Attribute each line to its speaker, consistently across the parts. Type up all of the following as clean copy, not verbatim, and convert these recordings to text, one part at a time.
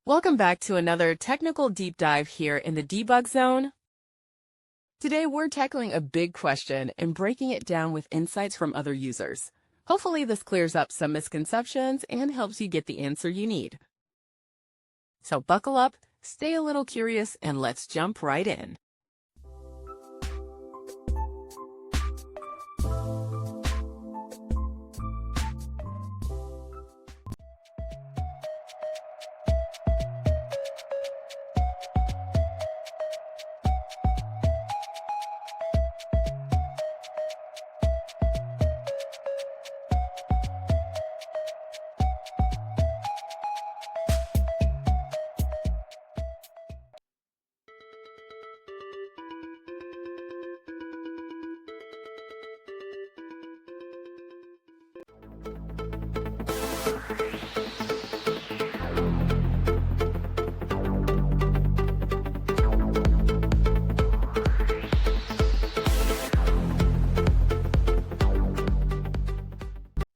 Speaker 1: Welcome back to another technical deep dive here in the debug zone. Today we're tackling a big question and breaking it down with insights from other users. Hopefully this clears up some misconceptions and helps you get the answer you need. So buckle up, stay a little curious, and let's jump right in.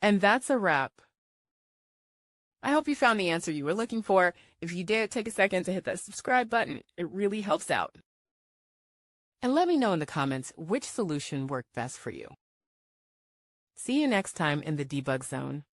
Speaker 1: And that's a wrap. I hope you found the answer you were looking for. If you did, take a second to hit that subscribe button. It really helps out. And let me know in the comments which solution worked best for you. See you next time in the debug zone.